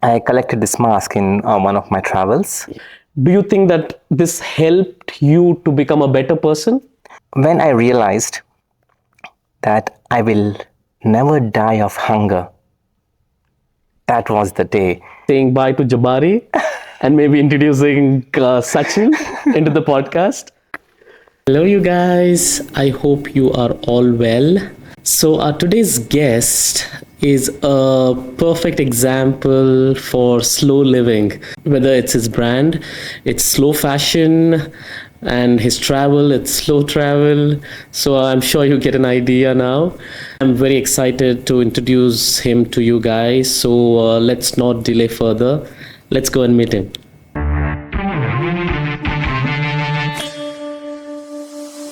I collected this mask in one of my travels. Do you think that this helped you to become a better person? When I realized that I will never die of hunger, that was the day. Saying bye to Jabari and maybe introducing Sachin into the podcast. Hello, you guys. I hope you are all well. So, our today's guest is a perfect example for slow living. Whether it's his brand, it's slow fashion, and his travel, it's slow travel. So, I'm sure you get an idea now. I'm very excited to introduce him to you guys. So, let's not delay further. Let's go and meet him.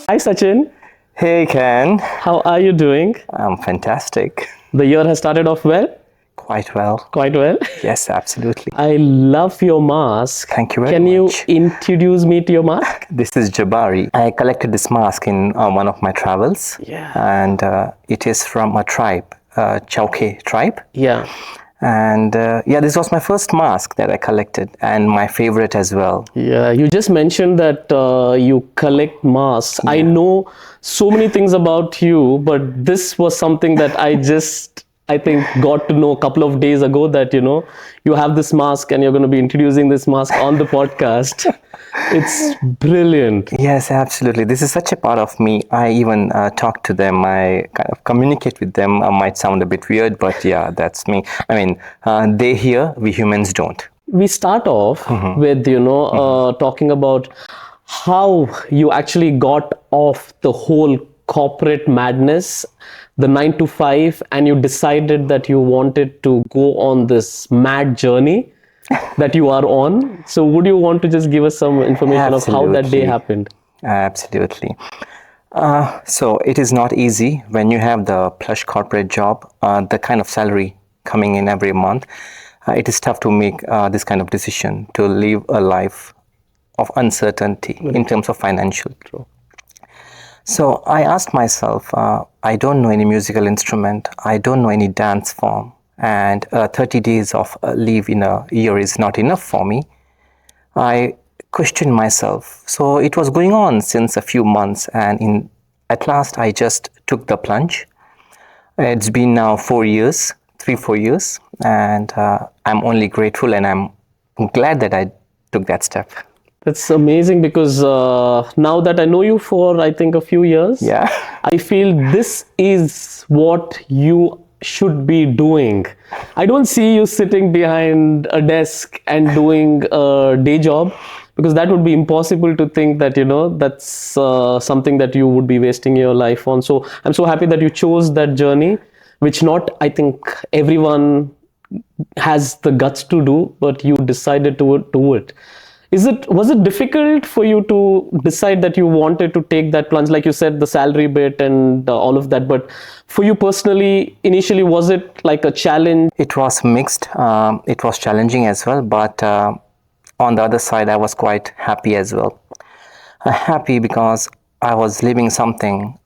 Hi, Sachin. Hey Ken, How are you doing? I'm fantastic. The year has started off well? Quite well. Quite well. Yes, absolutely. I love your mask. Thank you very Can much. you introduce me to your mask? This is Jabari. I collected this mask in one of my travels. Yeah. And it is from a tribe, Chauke tribe. Yeah. And this was my first mask that I collected and my favorite as well. Yeah. You just mentioned that you collect masks. I know so many things about you, but this was something that I think got to know a couple of days ago that, you have this mask and you're going to be introducing this mask on the podcast. It's brilliant. Yes, absolutely. This is such a part of me. I even talk to them. I kind of communicate with them. Might sound a bit weird, but yeah, that's me. I mean, they hear, we humans don't. We start off with, talking about how you actually got off the whole corporate madness, the 9 to 5, and you decided that you wanted to go on this mad journey that you are on. So would you want to just give us some information of how that day happened? Absolutely. So it is not easy when you have the plush corporate job, the kind of salary coming in every month. It is tough to make this kind of decision to live a life of uncertainty in terms of financial. So I asked myself, I don't know any musical instrument, I don't know any dance form, and 30 days of leave in a year is not enough for me. I questioned myself. So it was going on since a few months, and at last I just took the plunge. It's been now 4 years, 3-4 years, and I'm only grateful and I'm glad that I took that step. That's amazing because now that I know you for, I think, a few years, I feel this is what you should be doing. I don't see you sitting behind a desk and doing a day job, because that would be impossible to think that, that's something that you would be wasting your life on. So I'm so happy that you chose that journey, which not, I think, everyone has the guts to do, but you decided to do it. Was it difficult for you to decide that you wanted to take that plunge? Like you said, the salary bit and all of that, but for you personally, initially, was it like a challenge? It was mixed. It was challenging as well, but on the other side, I was quite happy as well. Happy because I was living something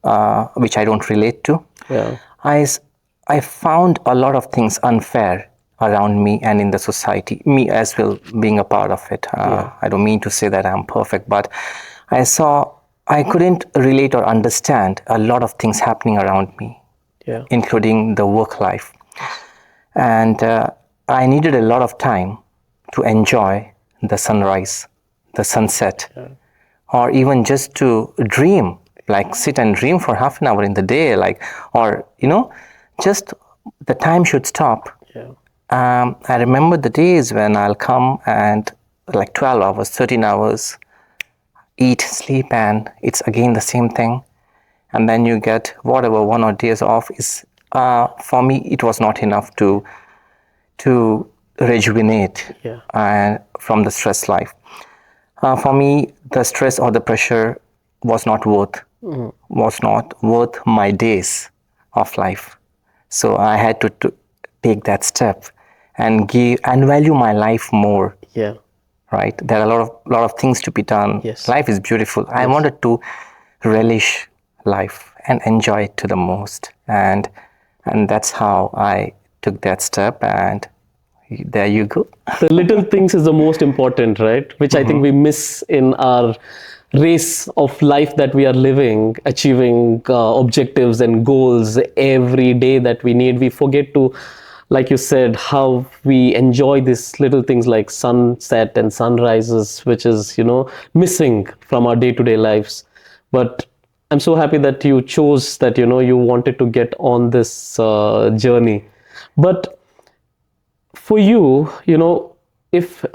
which I don't relate to. Yeah. I found a lot of things unfair around me and in the society, me as well being a part of it. I don't mean to say that I'm perfect, but I couldn't relate or understand a lot of things happening around me, including the work life. And I needed a lot of time to enjoy the sunrise, the sunset, or even just to dream, like sit and dream for half an hour in the day, just the time should stop. I remember the days when I'll come and like 12 hours, 13 hours, eat, sleep, and it's again the same thing. And then you get whatever 1 or 2 days off is, for me, it was not enough to rejuvenate from the stress life. For me, the stress or the pressure was not worth my days of life. So I had to take that step and give and value my life more. Right? There are a lot of things to be done. Life is beautiful. I wanted to relish life and enjoy it to the most. And that's how I took that step. And there you go. The little things is the most important, right? Which I think we miss in our race of life that we are living, achieving objectives and goals every day that we need. We forget to, like you said, how we enjoy these little things like sunset and sunrises, which is, missing from our day-to-day lives. But I'm so happy that you chose that, you wanted to get on this journey. But for you, if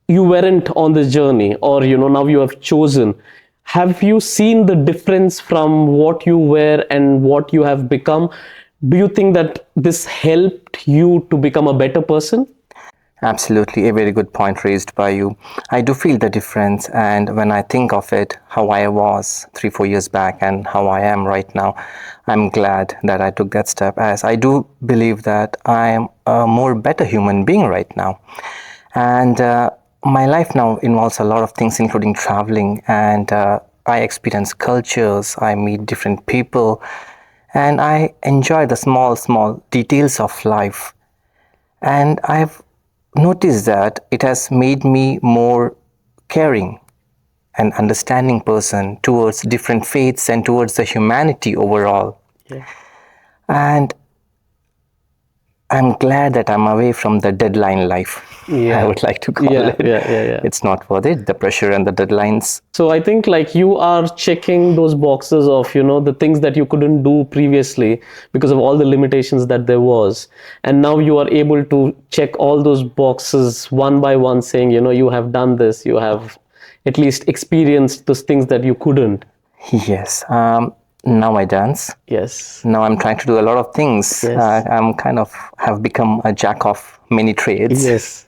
you weren't on this journey, or now you have chosen, have you seen the difference from what you were and what you have become? Do you think that this helped you to become a better person? Absolutely, a very good point raised by you. I do feel the difference, and when I think of it, how I was 3-4 years back and how I am right now, I'm glad that I took that step, as I do believe that I am a more better human being right now. And my life now involves a lot of things, including traveling, and I experience cultures, I meet different people, and I enjoy the small details of life. And I've noticed that it has made me more caring and understanding person towards different faiths and towards the humanity overall. Yeah. And I'm glad that I'm away from the deadline life. Yeah. I would like to call it. Yeah. It's not worth it, the pressure and the deadlines. So I think like you are checking those boxes of, the things that you couldn't do previously because of all the limitations that there was. And now you are able to check all those boxes one by one, saying, you have done this, you have at least experienced those things that you couldn't. Yes. Now I dance. Yes. Now I'm trying to do a lot of things. Yes. I'm kind of have become a jack of many trades. Yes.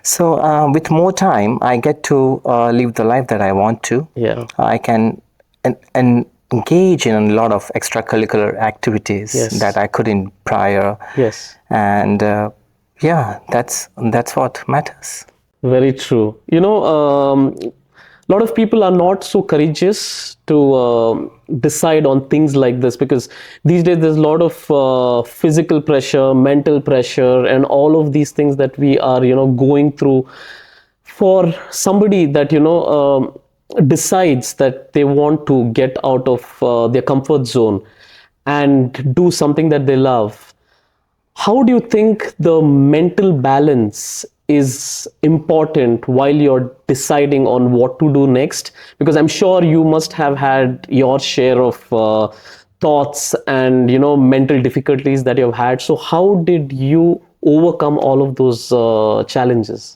So with more time, I get to live the life that I want to. Yeah. I can and engage in a lot of extracurricular activities that I couldn't prior. Yes. And that's what matters. Very true. A lot of people are not so courageous to decide on things like this, because these days there's a lot of physical pressure, mental pressure, and all of these things that we are, going through. For somebody that, decides that they want to get out of their comfort zone and do something that they love, how do you think the mental balance is important while you're deciding on what to do next? Because I'm sure you must have had your share of thoughts and mental difficulties that you've had. So how did you overcome all of those challenges?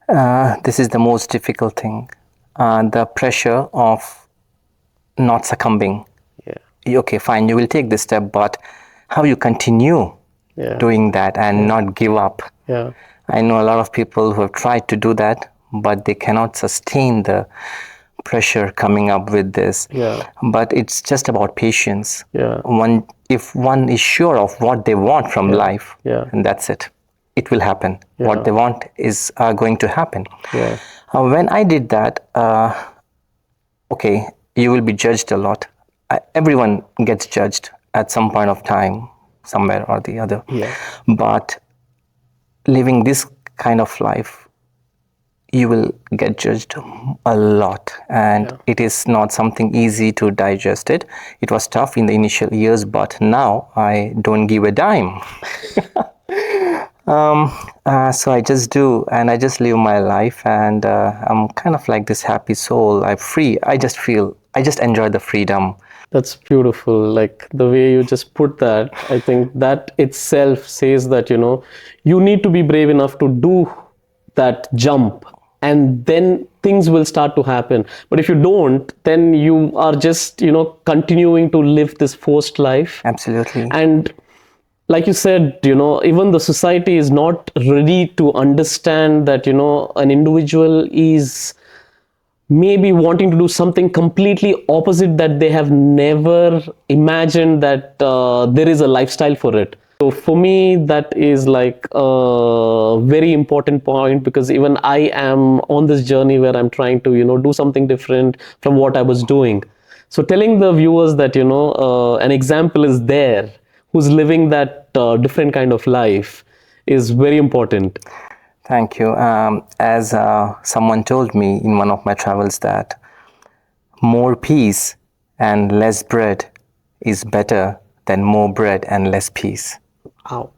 This is the most difficult thing. The pressure of not succumbing. Yeah. Okay, fine, you will take this step, but how you continue doing that and not give up. Yeah. I know a lot of people who have tried to do that, but they cannot sustain the pressure coming up with this. Yeah. But it's just about patience. Yeah. If one is sure of what they want from life, and that's it. It will happen. Yeah. What they want is going to happen. Yeah. When I did that, okay, you will be judged a lot. Everyone gets judged at some point of time, somewhere or the other. Yeah. But living this kind of life, you will get judged a lot, and it is not something easy to digest it. It was tough in the initial years, but now I don't give a dime. So I just do, and I just live my life, and I'm kind of like this happy soul. I'm free. I just enjoy the freedom. That's beautiful. Like the way you just put that, I think that itself says that, you need to be brave enough to do that jump, and then things will start to happen. But if you don't, then you are just, continuing to live this forced life. Absolutely. And like you said, even the society is not ready to understand that, an individual is maybe wanting to do something completely opposite, that they have never imagined that there is a lifestyle for it. So for me, that is like a very important point, because even I am on this journey where I'm trying to, do something different from what I was doing. So telling the viewers that, an example is there who's living that different kind of life is very important. Thank you. As someone told me in one of my travels that more peace and less bread is better than more bread and less peace. Wow.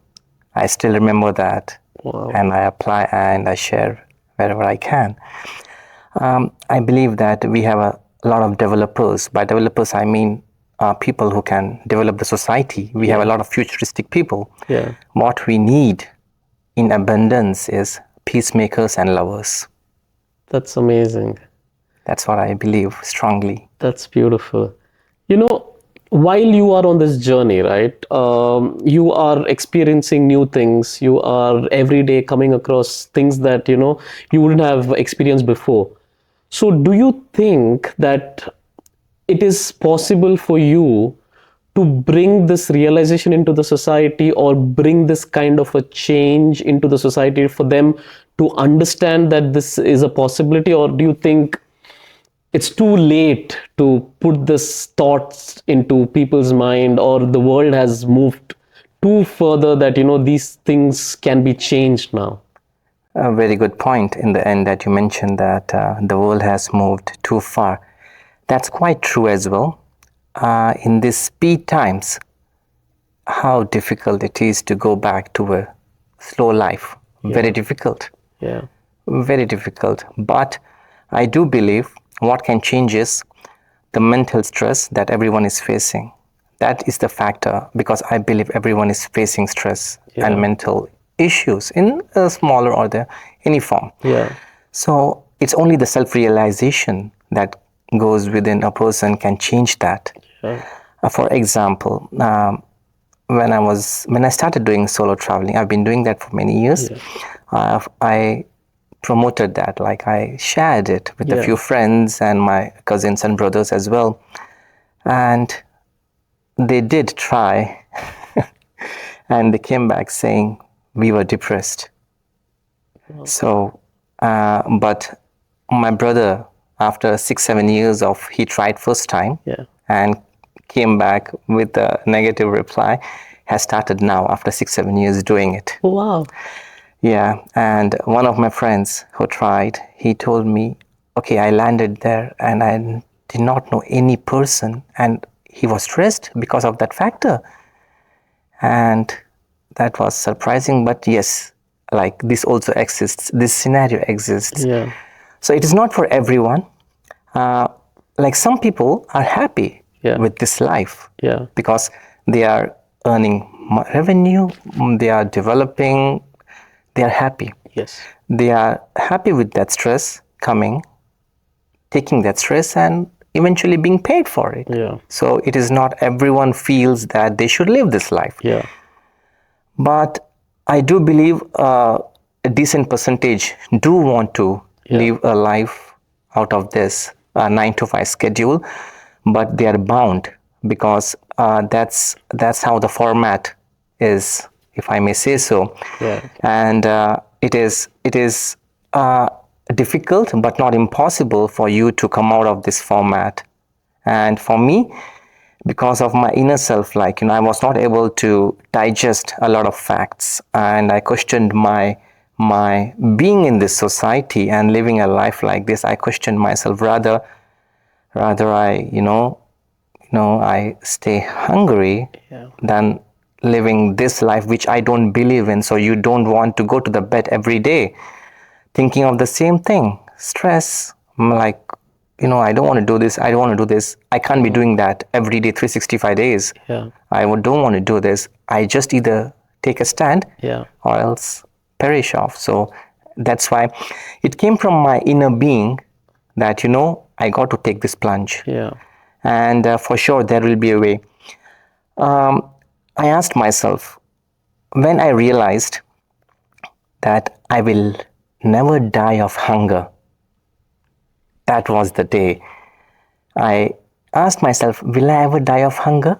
I still remember that. Wow. And I apply and I share wherever I can. I believe that we have a lot of developers. By developers, I mean people who can develop the society. We have a lot of futuristic people. Yeah. What we need in abundance is peacemakers and lovers. That's amazing. That's what I believe strongly. That's beautiful. You know, while you are on this journey, right, you are experiencing new things. You are every day coming across things that, you wouldn't have experienced before. So do you think that it is possible for you to bring this realization into the society, or bring this kind of a change into the society for them to understand that this is a possibility? Or do you think it's too late to put this thoughts into people's mind, or the world has moved too further that these things can be changed now? A very good point in the end that you mentioned that the world has moved too far. That's quite true as well. In these speed times, how difficult it is to go back to a slow life. Very difficult. Yeah. Very difficult. But I do believe what can change is the mental stress that everyone is facing. That is the factor, because I believe everyone is facing stress and mental issues in a smaller or any form. Yeah. So it's only the self-realization that goes within a person can change that. Yeah. For example, when I started doing solo traveling, I've been doing that for many years. I promoted that, like I shared it with a few friends and my cousins and brothers as well, and they did try and they came back saying we were depressed. So but my brother, after 6-7 years of he tried first time and came back with a negative reply, has started now after 6-7 years doing it. Wow. Yeah, and one of my friends who tried, he told me, okay, I landed there and I did not know any person, and he was stressed because of that factor. And that was surprising, but yes, like this also exists, this scenario exists. Yeah. So it is not for everyone. Like some people are happy with this life because they are earning revenue, they are developing, they are happy. Yes. They are happy with that stress coming, taking that stress and eventually being paid for it. Yeah. So it is not everyone feels that they should live this life. Yeah. But I do believe a decent percentage do want to live a life out of this 9-to-5 schedule, but they are bound because that's how the format is, if I may say so. Yeah. And it is difficult but not impossible for you to come out of this format. And for me, because of my inner self, like, I was not able to digest a lot of facts, and I questioned my being in this society and living a life like this. I questioned myself. Rather I I stay hungry than living this life which I don't believe in. So you don't want to go to the bed every day thinking of the same thing. Stress, like, I don't want to do this, I don't want to do this. I can't be doing that every day, 365 days. I don't want to do this. I just either take a stand or else perish off. So that's why it came from my inner being that, I got to take this plunge. And for sure, there will be a way. I asked myself, when I realized that I will never die of hunger, that was the day I asked myself, will I ever die of hunger?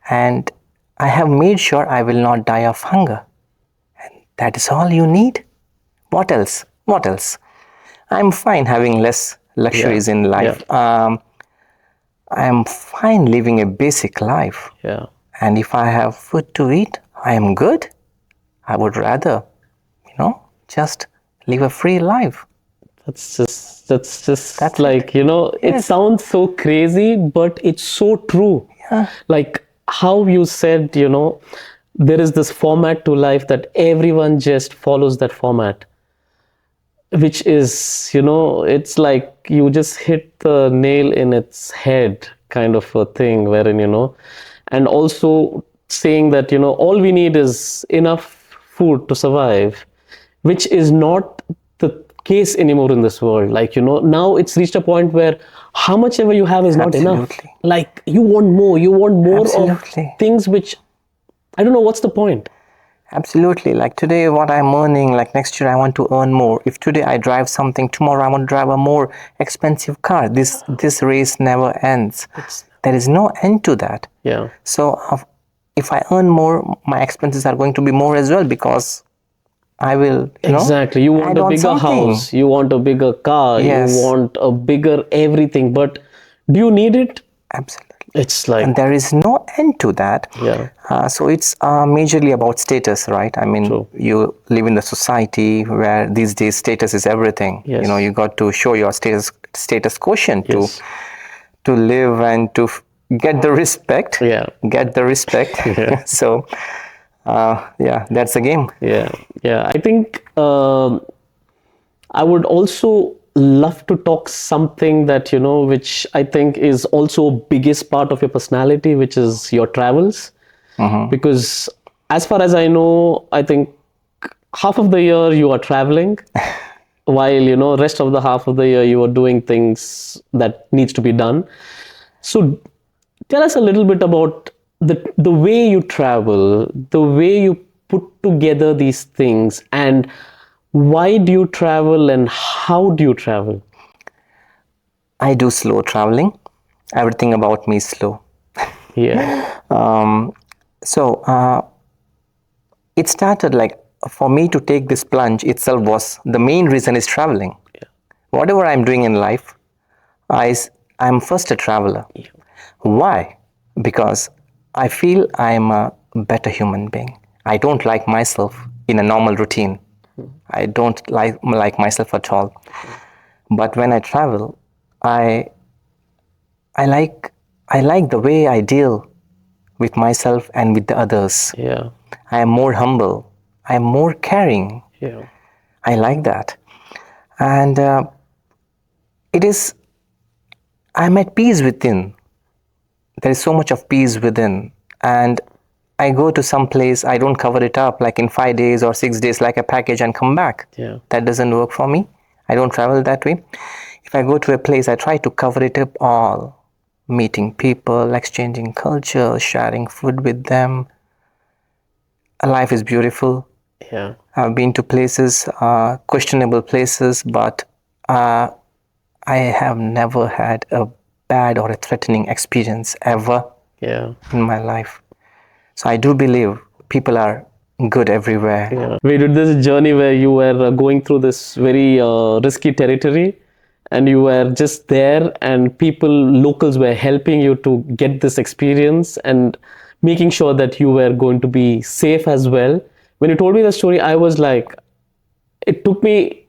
And I have made sure I will not die of hunger. And that is all you need. What else? What else? I'm fine having less luxuries in life. I'm fine living a basic life. And if I have food to eat, I am good. I would rather, just live a free life. That's like, it sounds so crazy, but it's so true. Yeah. Like how you said, there is this format to life that everyone just follows that format, which is, it's like you just hit the nail in its head kind of a thing, wherein, and also saying that, all we need is enough food to survive, which is not the case anymore in this world. Like, now it's reached a point where how much ever you have is not enough. Absolutely. Like you want more Absolutely. of things which I don't know what's the point. Absolutely. Like today, what I'm earning, like next year, I want to earn more. If today I drive something, tomorrow I want to drive a more expensive car. This race never ends. There is no end to that. Yeah. So if I earn more, my expenses are going to be more as well, because I will, exactly. You want a bigger house, you want a bigger car, yes. You want a bigger everything. But do you need it? Absolutely. It's like, and there is no end to that. Yeah. So it's majorly about status, right? I mean, True. You live in the society where these days status is everything. Yes. You got to show your status quotient yes. to live and to get the respect. Yeah. Get the respect. Yeah. So, that's the game. Yeah. I think I would also love to talk something that, which I think is also biggest part of your personality, which is your travels. Because as far as I know, I think half of the year you are traveling while, rest of the half of the year you are doing things that needs to be done. So tell us a little bit about the way you travel, the way you put together these things, and why do you travel and how do you travel? I do slow traveling. Everything about me is slow. Yeah. So it started like, for me to take this plunge itself was the main reason is traveling. Yeah. Whatever I'm doing in life, I'm first a traveler. Yeah. Why? Because I feel I'm a better human being. I don't like myself in a normal routine. I don't like myself at all. But when I travel, I like the way I deal with myself and with the others. Yeah. I am more humble. I am more caring. Yeah. I like that. And I'm at peace within. There is so much of peace within. And I go to some place, I don't cover it up like in 5 days or 6 days like a package and come back. Yeah. That doesn't work for me. I don't travel that way. If I go to a place, I try to cover it up all. Meeting people, exchanging culture, sharing food with them. Life is beautiful. Yeah. I've been to places, questionable places, but I have never had a bad or a threatening experience ever in my life. So I do believe people are good everywhere. Yeah. We did this journey where you were going through this very risky territory, and you were just there, and locals were helping you to get this experience and making sure that you were going to be safe as well. When you told me the story, I was like, it took me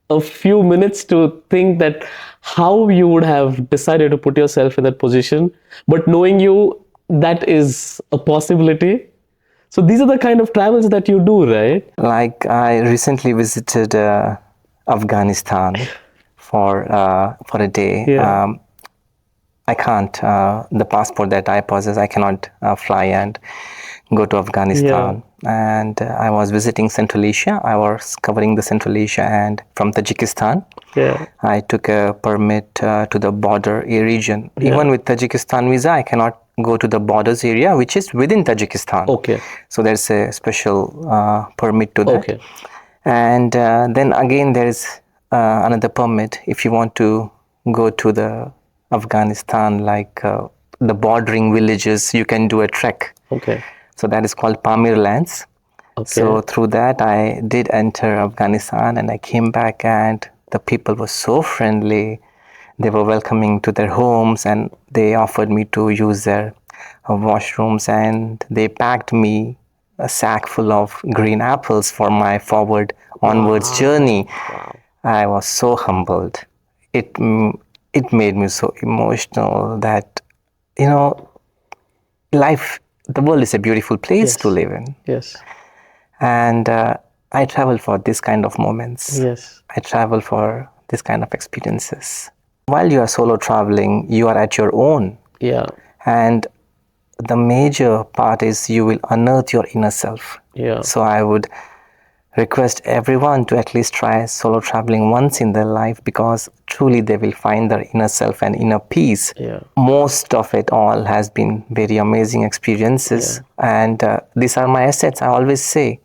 a few minutes to think that how you would have decided to put yourself in that position, but knowing you, that is a possibility. So these are the kind of travels that you do, right? Like I recently visited Afghanistan for a day. Yeah. I can't, the passport that I possess, I cannot fly and go to Afghanistan. And I was visiting Central Asia. I was covering the Central Asia and from Tajikistan. Yeah. I took a permit to the border region. Even with Tajikistan visa, I cannot go to the borders area, which is within Tajikistan. Okay. So there's a special permit to that. Okay. And then again, there is another permit if you want to go to the Afghanistan, like the bordering villages, you can do a trek. Okay. So that is called Pamir lands. Okay. So through that, I did enter Afghanistan, and I came back, and the people were so friendly. They were welcoming to their homes, and they offered me to use their washrooms, and they packed me a sack full of green apples for my onwards journey. I was so humbled. It made me so emotional that, the world is a beautiful place to live in. Yes. And I travel for this kind of moments. Yes. I travel for this kind of experiences. While you are solo traveling, you are at your own. Yeah. And the major part is you will unearth your inner self. Yeah. So I would request everyone to at least try solo traveling once in their life, because truly they will find their inner self and inner peace. Yeah. Most of it all has been very amazing experiences. And these are my assets. I always say,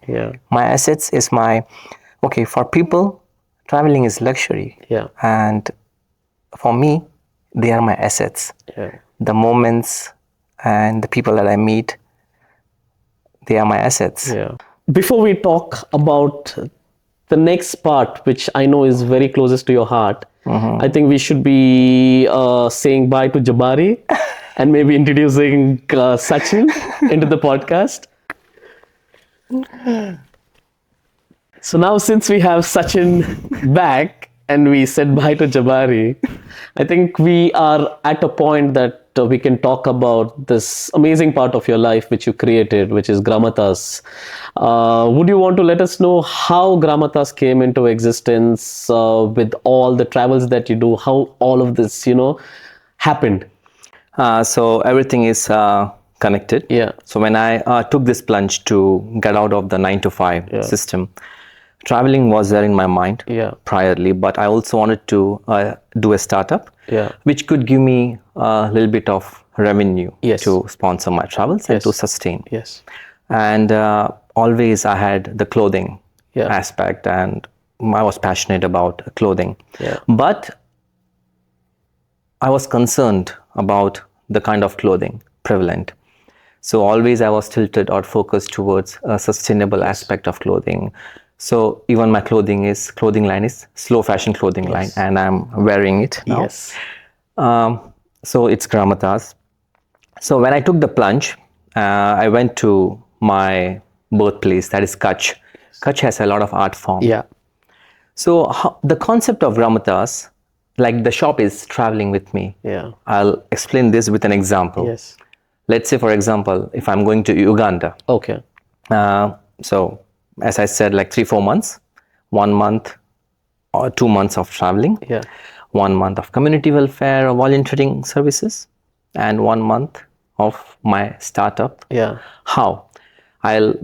my assets is for people, traveling is luxury. Yeah. And for me, they are my assets. Yeah. The moments and the people that I meet, they are my assets. Yeah. Before we talk about the next part, which I know is very closest to your heart, I think we should be saying bye to Jabari and maybe introducing Sachin into the podcast. So now, since we have Sachin back and we said bye to Jabari, I think we are at a point that we can talk about this amazing part of your life which you created, which is Gramatas. Would you want to let us know how Gramatas came into existence, with all the travels that you do, how all of this, happened? So everything is connected. Yeah. So when I took this plunge to get out of the 9-to-5 system, traveling was there in my mind priorly, but I also wanted to do a startup which could give me a little bit of revenue to sponsor my travels and to sustain. Yes. And always I had the clothing aspect, and I was passionate about clothing. But I was concerned about the kind of clothing prevalent. So always I was tilted or focused towards a sustainable aspect of clothing. So even my clothing line is slow fashion clothing line, and I'm wearing it now. Yes. So it's Gramatas. So when I took the plunge, I went to my birthplace, that is Kutch. Kutch has a lot of art form. Yeah. So the concept of Gramatas, like the shop is traveling with me. Yeah. I'll explain this with an example. Yes. Let's say, for example, if I'm going to Uganda. Okay. So as I said, like 3-4 months, 1 month or 2 months of traveling, 1 month of community welfare or volunteering services, and 1 month of my startup. How?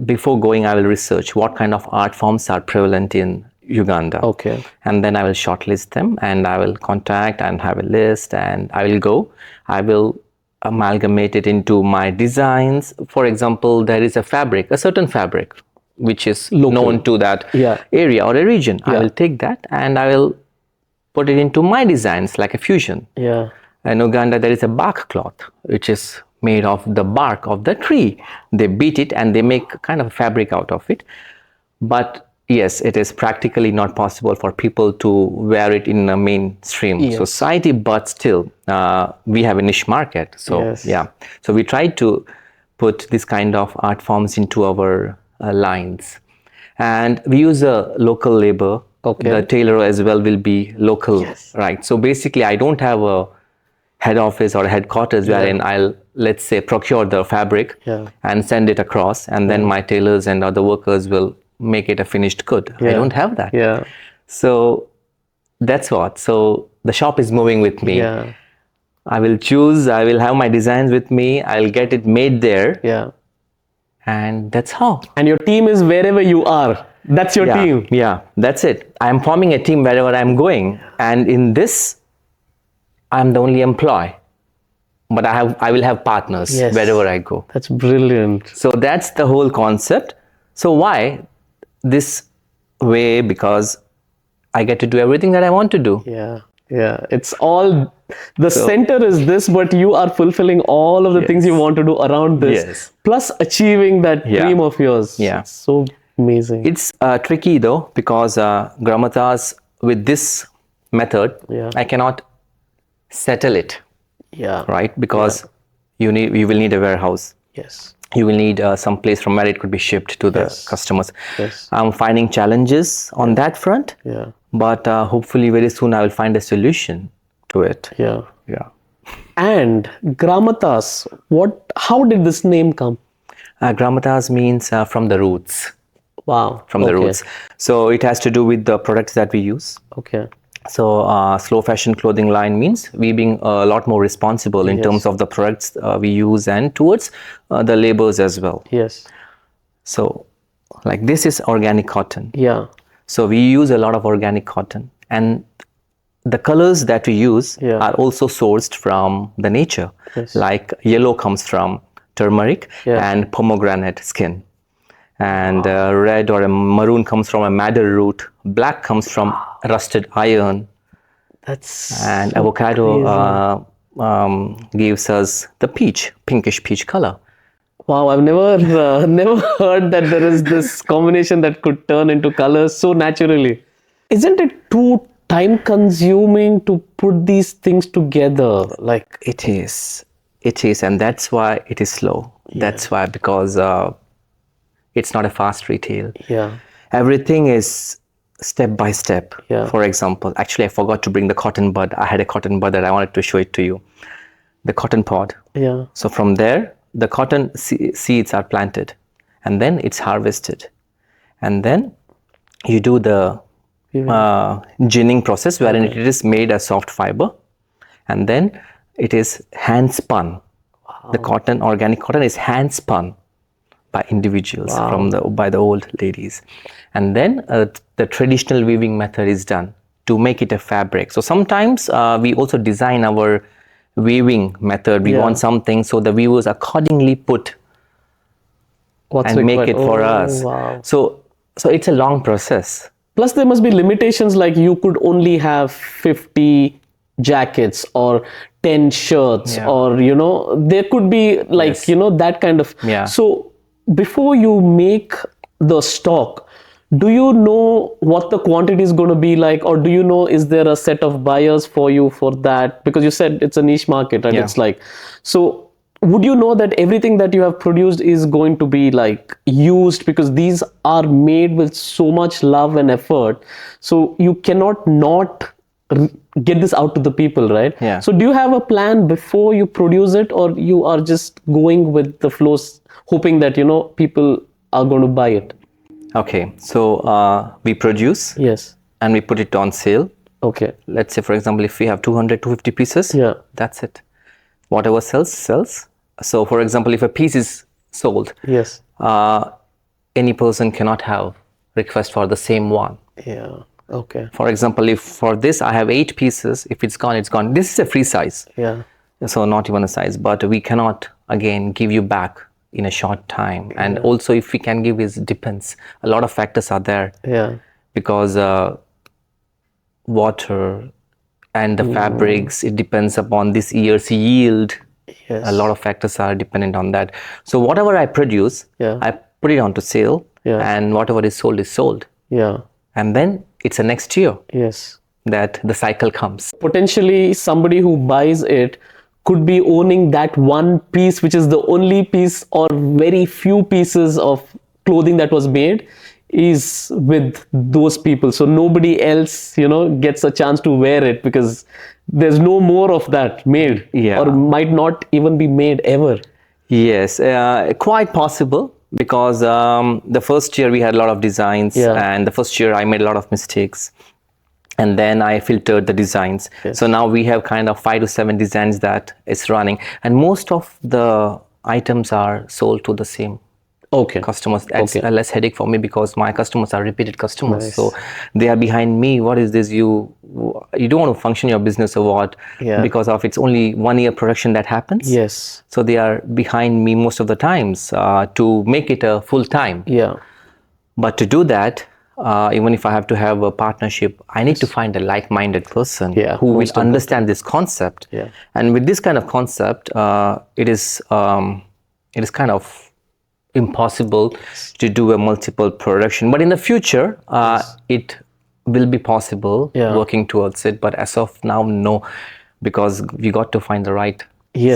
Before going, I will research what kind of art forms are prevalent in Uganda. Okay. And then I will shortlist them, and I will contact and have a list, and I will go. I will amalgamate it into my designs. For example, there is a certain fabric, which is known to that area or a region. I will take that and I will put it into my designs, like a fusion. In Uganda, there is a bark cloth, which is made of the bark of the tree. They beat it and they make kind of a fabric out of it. But yes, it is practically not possible for people to wear it in a mainstream society, but still, we have a niche market. So so we try to put this kind of art forms into our lines, and we use a local labor. The tailor as well will be local, right? So basically, I don't have a head office or a headquarters wherein I'll, let's say, procure the fabric and send it across, and then my tailors and other workers will make it a finished good. I don't have that. So that's what. So the shop is moving with me. I will choose. I will have my designs with me. I'll get it made there. And that's how. And your team is wherever you are. That's your team. Yeah, that's it. I'm forming a team wherever I'm going. And in this, I'm the only employee. But I will have partners wherever I go. That's brilliant. So that's the whole concept. So why this way? Because I get to do everything that I want to do. It's all, the center is this, but you are fulfilling all of the things you want to do around this, plus achieving that dream of yours. It's so amazing. It's tricky though, because Gramatas, with this method, I cannot settle it. Right? Because you will need a warehouse. You will need some place from where it could be shipped to the customers. Yes. I'm finding challenges on that front, but hopefully very soon I will find a solution to it. Yeah. Yeah. And Gramatas, how did this name come? Gramatas means from the roots. Wow. From the roots. So it has to do with the products that we use. Okay. So slow fashion clothing line means we being a lot more responsible in terms of the products we use and towards the labors as well. Yes. So like this is organic cotton. Yeah. So we use a lot of organic cotton, and the colors that we use are also sourced from the nature. Yes. Like yellow comes from turmeric and pomegranate skin. And red or a maroon comes from a madder root. Black comes from rusted iron. That's and so avocado gives us the pinkish peach color. Wow, I've never never heard that there is this combination that could turn into colors so naturally. Isn't it too time consuming to put these things together? Like it is, and that's why it is slow. That's why, because it's not a fast retail. Yeah. Everything is step by step. Yeah. For example, actually I forgot to bring the cotton bud. I had a cotton bud that I wanted to show it to you. The cotton pod. Yeah. So from there, the cotton seeds are planted, and then it's harvested. And then you do the ginning process, wherein it is made a soft fiber, and then it is hand spun. Wow. The cotton, organic cotton, is hand spun by individuals by the old ladies, and then the traditional weaving method is done to make it a fabric. So sometimes we also design our weaving method. We want something, so the weavers accordingly put and make it for us. Wow. So it's a long process. Plus there must be limitations, like you could only have 50 jackets or 10 shirts, or there could be like that kind of. So before you make the stock, do you know what the quantity is going to be like, or do you know, is there a set of buyers for you for that? Because you said it's a niche market, and it's like, so would you know that everything that you have produced is going to be like used, because these are made with so much love and effort, so you cannot not get this out to the people, right? So do you have a plan before you produce it, or you are just going with the flows, hoping that people are going to buy it? Okay, so we produce, and we put it on sale. Okay, let's say for example, if we have 250 pieces, that's it. Whatever sells. So for example, if a piece is sold, any person cannot have request for the same one. Okay. For example, if for this I have 8 pieces, if it's gone, it's gone. This is a free size. So not even a size, but we cannot again give you back in a short time. And also if we can give, it depends. A lot of factors are there. Because water and the fabrics, it depends upon this year's yield. A lot of factors are dependent on that. So whatever I produce, I put it onto sale, and whatever is sold. And then it's a next year that the cycle comes. Potentially somebody who buys it could be owning that one piece, which is the only piece or very few pieces of clothing that was made is with those people. So nobody else, gets a chance to wear it, because there's no more of that made, or might not even be made ever. Yes, quite possible, because the first year we had a lot of designs, and the first year I made a lot of mistakes, and then I filtered the designs. So now we have kind of 5 to 7 designs that is running, and most of the items are sold to the same customers. That's a less headache for me, because my customers are repeated customers. So they are behind me. What is this? You don't want to function your business or what? Because of it's only 1 year production that happens. So they are behind me most of the times to make it a full time. But to do that, even if I have to have a partnership, I need to find a like-minded person who will understand this concept. And with this kind of concept, it is kind of impossible to do a multiple production. But in the future, it will be possible, working towards it. But as of now, no, because we got to find the right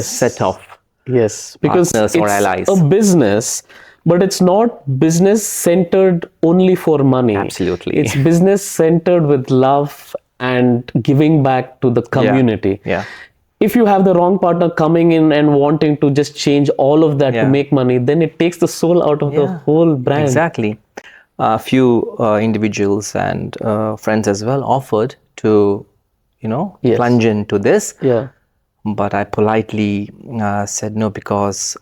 set of Yes, because partners or it's allies. a business, but it's not business centered only for money. Absolutely. It's business centered with love and giving back to the community. Yeah. If you have the wrong partner coming in and wanting to just change all of that to make money, then it takes the soul out of the whole brand. Exactly. A few individuals and friends as well offered to, plunge into this. Yeah. But I politely said no, because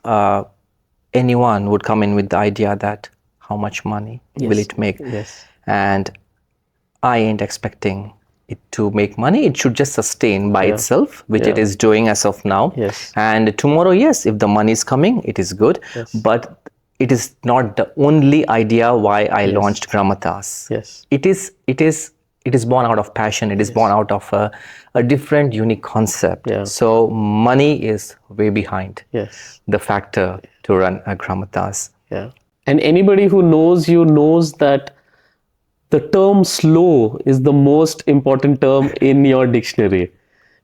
anyone would come in with the idea that how much money will it make? Yes. And I ain't expecting it to make money. It should just sustain by itself, which it is doing as of now. Yes. And tomorrow, yes, if the money is coming, it is good. Yes. But it is not the only idea why I launched Gramatas. Yes. It is born out of passion. It is born out of a different, unique concept. Yeah. So money is way behind Yes. the factor to run a Gramatas. Yeah. And anybody who knows you knows that the term slow is the most important term in your dictionary,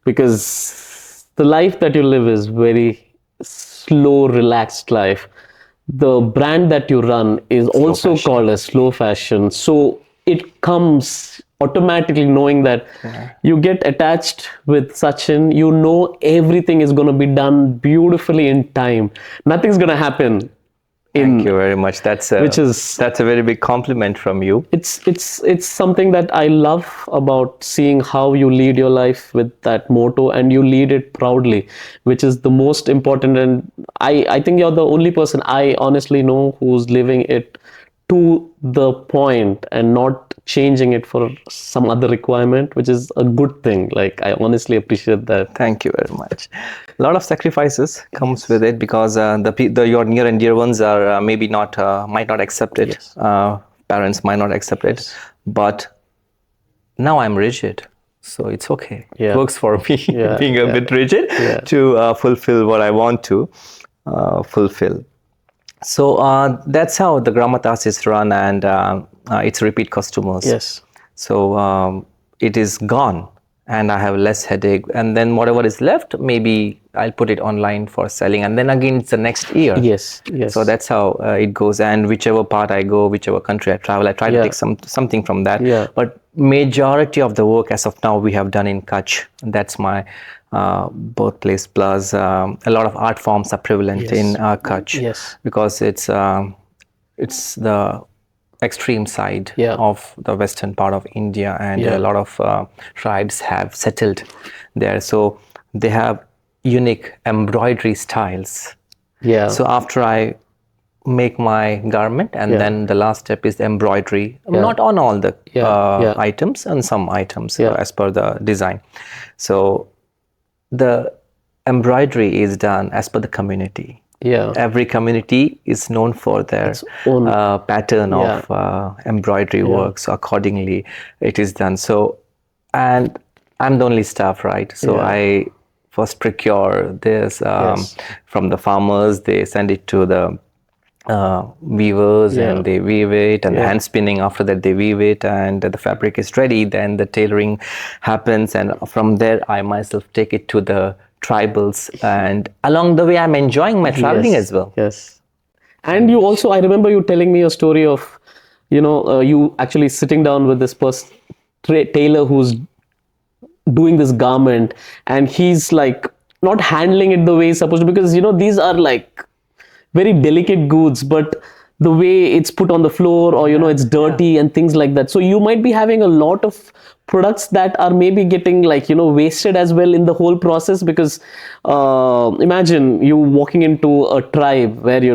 because the life that you live is very slow, relaxed life. The brand that you run is also called as slow fashion. So it comes automatically knowing that you get attached with Sachin, you know everything is going to be done beautifully in time. Nothing's going to happen. Thank you very much. That's a very big compliment from you. It's something that I love about seeing how you lead your life with that motto, and you lead it proudly, which is the most important. And I think you're the only person I honestly know who's living it to the point and not changing it for some other requirement, which is a good thing. Like, I honestly appreciate that. Thank you very much. A lot of sacrifices comes with it, because your near and dear ones are maybe not might not accept it. Parents might not accept it, but now I'm rigid, so it's okay. It works for me being a bit rigid to fulfill what I want to fulfill. So that's how the Gramatas is run, and it's repeat customers. Yes. So it is gone, and I have less headache. And then whatever is left, maybe I'll put it online for selling. And then again, it's the next year. Yes. Yes. So that's how it goes. And whichever part I go, whichever country I travel, I try to take something from that. Yeah. But majority of the work as of now we have done in Kutch. That's my birthplace. Plus a lot of art forms are prevalent in Kutch. Yes. Because it's the extreme side of the western part of India, and a lot of tribes have settled there. So they have unique embroidery styles. Yeah. So after I make my garment, and then the last step is the embroidery, not on all the items, and some items as per the design. So the embroidery is done as per the community. Yeah. Every community is known for their own pattern of embroidery work. So accordingly, it is done. So, and I'm the only staff, right? So I first procure this from the farmers. They send it to the weavers, and they weave it, and hand spinning. After that, they weave it, and the fabric is ready. Then the tailoring happens, and from there, I myself take it to the tribals, and along the way I'm enjoying my traveling as well. Yes. And you also, I remember you telling me a story of, you actually sitting down with this person, tailor, who's doing this garment, and he's like not handling it the way he's supposed to, because these are like very delicate goods, but the way it's put on the floor, or it's dirty and things like that. So you might be having a lot of products that are maybe getting wasted as well in the whole process, because imagine you walking into a tribe where they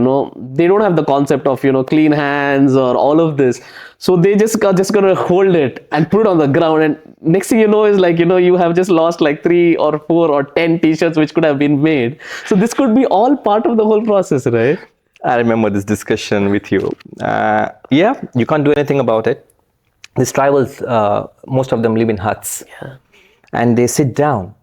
don't have the concept of clean hands or all of this. So they just gonna hold it and put it on the ground, and next thing you know is you have just lost like 3 or 4 or 10 t-shirts which could have been made. So this could be all part of the whole process, right? I remember this discussion with you. You can't do anything about it. These tribals, most of them live in huts, and they sit down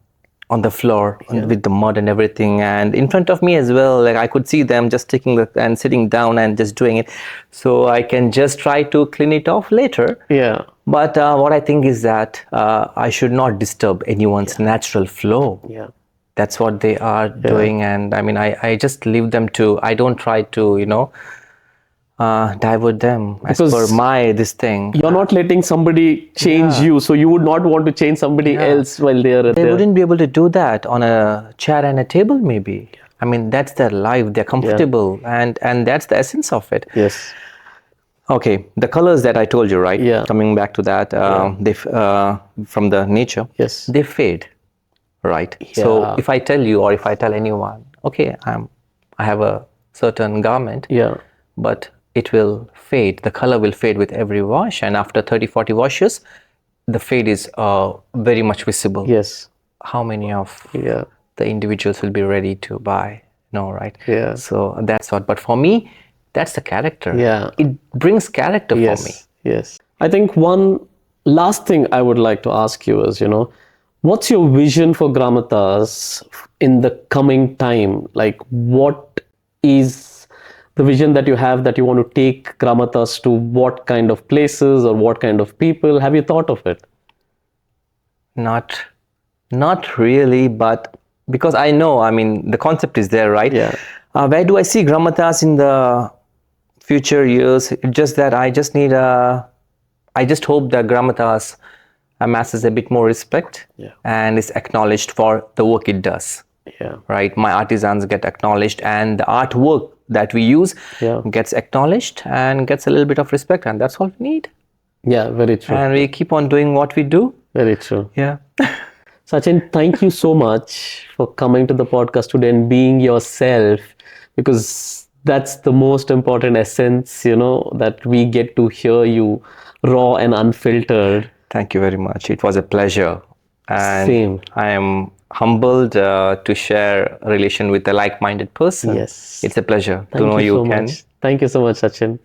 on the floor with the mud and everything. And in front of me as well, like I could see them just taking and sitting down and just doing it. So I can just try to clean it off later. Yeah. But what I think is that I should not disturb anyone's natural flow. Yeah. that's what they are doing. And I mean, I just leave them to, I don't try to, divert them as per this thing. You're not letting somebody change you, so you would not want to change somebody else while they are there. They wouldn't be able to do that on a chair and a table, maybe. I mean, that's their life. They're comfortable, and that's the essence of it. Yes. Okay, the colors that I told you, right? Yeah. Coming back to that, they from the nature, yes, they fade, right? So if I tell you, or if I tell anyone, okay, I have a certain garment, but it will fade. The color will fade with every wash, and after 30-40 washes, the fade is very much visible. Yes. How many of the individuals will be ready to buy? No, right? Yeah. So that's what. But for me, that's the character. Yeah. It brings character for me. Yes. I think one last thing I would like to ask you is, what's your vision for Gramatas in the coming time? Like, what is the vision that you have, that you want to take Gramatas to what kind of places or what kind of people? Have you thought of it? Not really, but because I know, I mean, the concept is there, right? Yeah. Where do I see Gramatas in the future years? Just that I just need I just hope that Gramatas amasses a bit more respect and is acknowledged for the work it does. Yeah. Right? My artisans get acknowledged, and the artwork that we use gets acknowledged and gets a little bit of respect, and that's all we need. Yeah, very true. And we keep on doing what we do. Very true. Yeah. Sachin, thank you so much for coming to the podcast today and being yourself, because that's the most important essence, that we get to hear you raw and unfiltered. Thank you very much. It was a pleasure. And same. I am humbled to share a relation with a like-minded person. Yes. It's a pleasure Thank to know you you, so Ken. much. Thank you so much, Sachin.